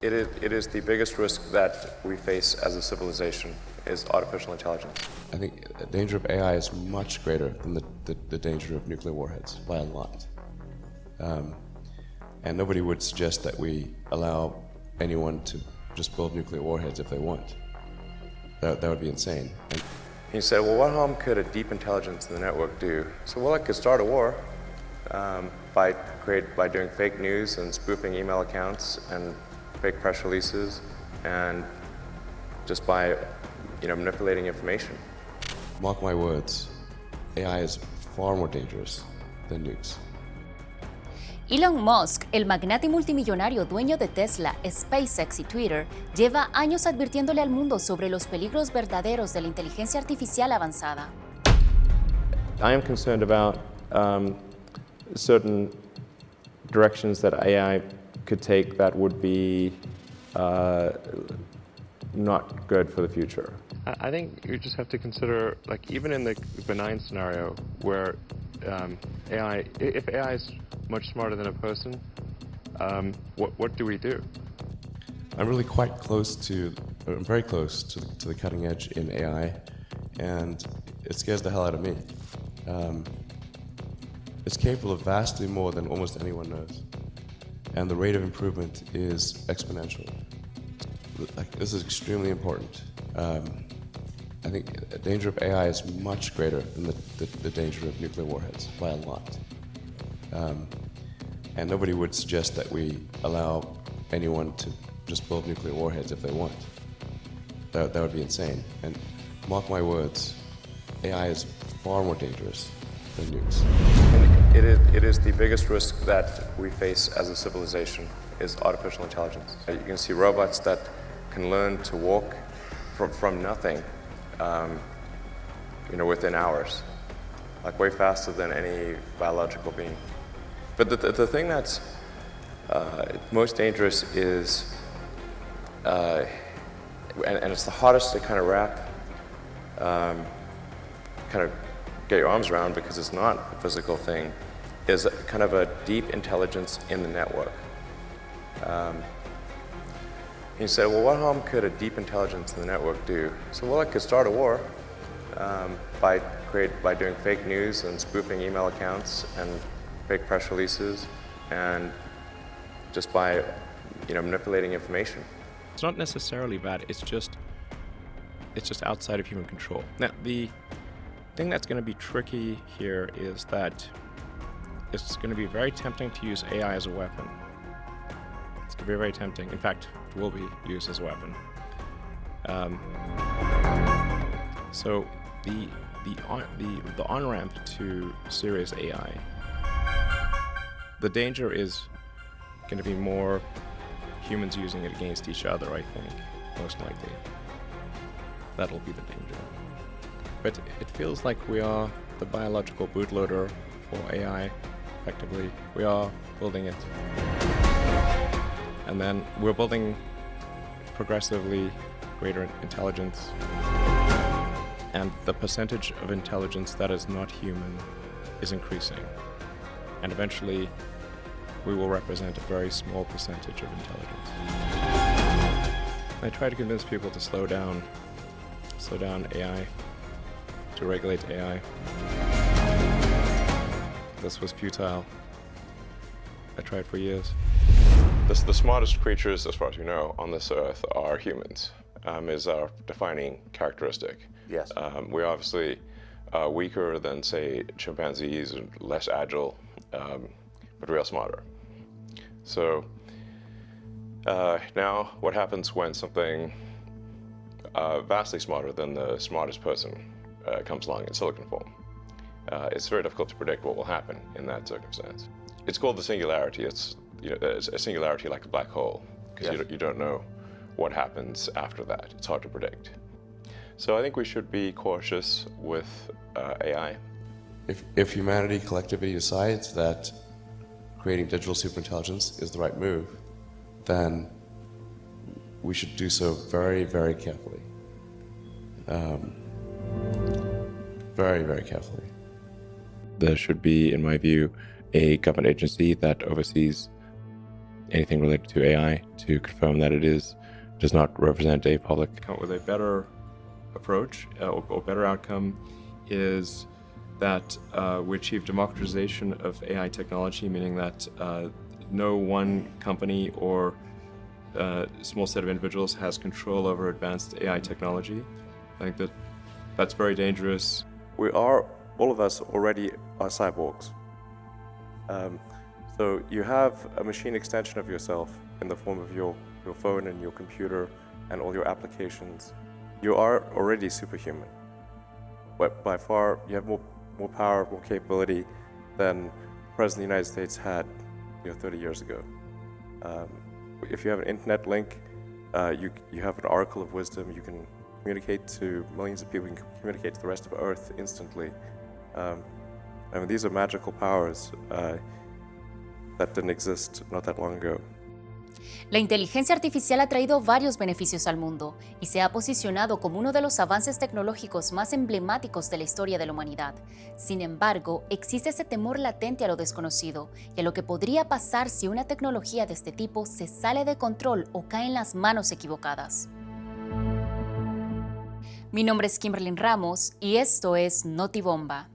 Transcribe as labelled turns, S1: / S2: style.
S1: It is the biggest risk that we face as a civilization is artificial intelligence.
S2: I think the danger of AI is much greater than the danger of nuclear warheads by a lot. And nobody would suggest that we allow anyone to just build nuclear warheads if they want. That would be insane. And
S1: he said, well, what harm could a deep intelligence in the network do? So, well, it could start a war by doing fake news and spoofing email accounts and fake press releases, and just by manipulating information.
S2: Mark my words, AI is far more dangerous than nukes.
S3: Elon Musk, el magnate multimillonario dueño de Tesla, SpaceX y Twitter, lleva años advirtiéndole al mundo sobre los peligros verdaderos de la inteligencia artificial avanzada.
S1: I am concerned about certain directions that AI could take that would be not good for the future. I think you just have to consider, like, even in the benign scenario where AI, if AI is much smarter than a person, what do we do?
S2: I'm very close to the cutting edge in AI, and it scares the hell out of me. It's capable of vastly more than almost anyone knows, and the rate of improvement is exponential. This is extremely important. I think the danger of AI is much greater than the danger of nuclear warheads by a lot. And nobody would suggest that we allow anyone to just build nuclear warheads if they want. That would be insane. And mark my words, AI is far more dangerous than nukes.
S1: It is the biggest risk that we face as a civilization is artificial intelligence. You can see robots that can learn to walk from nothing, within hours, like way faster than any biological being. But the thing that's most dangerous is, and it's the hardest to kind of wrap, kind of get your arms around because it's not a physical thing, is kind of a deep intelligence in the network. He said, well, what harm could a deep intelligence in the network do? So, well, it could start a war by doing fake news and spoofing email accounts and fake press releases, and just by manipulating information.
S4: It's not necessarily bad. It's just outside of human control. Now, the thing that's going to be tricky here is that it's going to be very tempting to use AI as a weapon. It's going to be very tempting. In fact, it will be used as a weapon. So the on-ramp to serious AI, the danger is going to be more humans using it against each other, I think, most likely. That'll be the danger. But it feels like we are the biological bootloader for AI, effectively. We are building it. And then we're building progressively greater intelligence. And the percentage of intelligence that is not human is increasing. And eventually, we will represent a very small percentage of intelligence. I try to convince people to slow down AI, to regulate AI. This was futile. I tried for years.
S1: The smartest creatures, as far as we know, on this earth are humans, is our defining characteristic.
S5: Yes.
S1: We're obviously weaker than, say, chimpanzees, and less agile, but we are smarter. So now what happens when something vastly smarter than the smartest person comes along in silicon form? It's very difficult to predict what will happen in that circumstance. It's called the singularity. It's a singularity like a black hole, because
S5: Yes.
S1: you don't know what happens after that. It's hard to predict. So I think we should be cautious with AI.
S2: If humanity collectively decides that creating digital superintelligence is the right move, then we should do so very, very carefully. Very, very carefully.
S1: There should be, in my view, a government agency that oversees
S4: anything related to AI to confirm that does not represent a public account. With a better approach or better outcome is that we achieve democratization of AI technology, meaning that no one company or small set of individuals has control over advanced AI technology. I think that's very dangerous.
S1: All of us already are cyborgs. So you have a machine extension of yourself in the form of your phone and your computer and all your applications. You are already superhuman. But by far, you have more power, more capability than the President of the United States had 30 years ago. If you have an internet link, you have an oracle of wisdom. You can communicate to millions of people. You can communicate to the rest of Earth instantly. These are magical powers that didn't exist not that long ago.
S3: La inteligencia artificial ha traído varios beneficios al mundo y se ha posicionado como uno de los avances tecnológicos más emblemáticos de la historia de la humanidad. Sin embargo, existe ese temor latente a lo desconocido y a lo que podría pasar si una tecnología de este tipo se sale de control o cae en las manos equivocadas. Mi nombre es Kimberly Ramos y esto es Notibomba.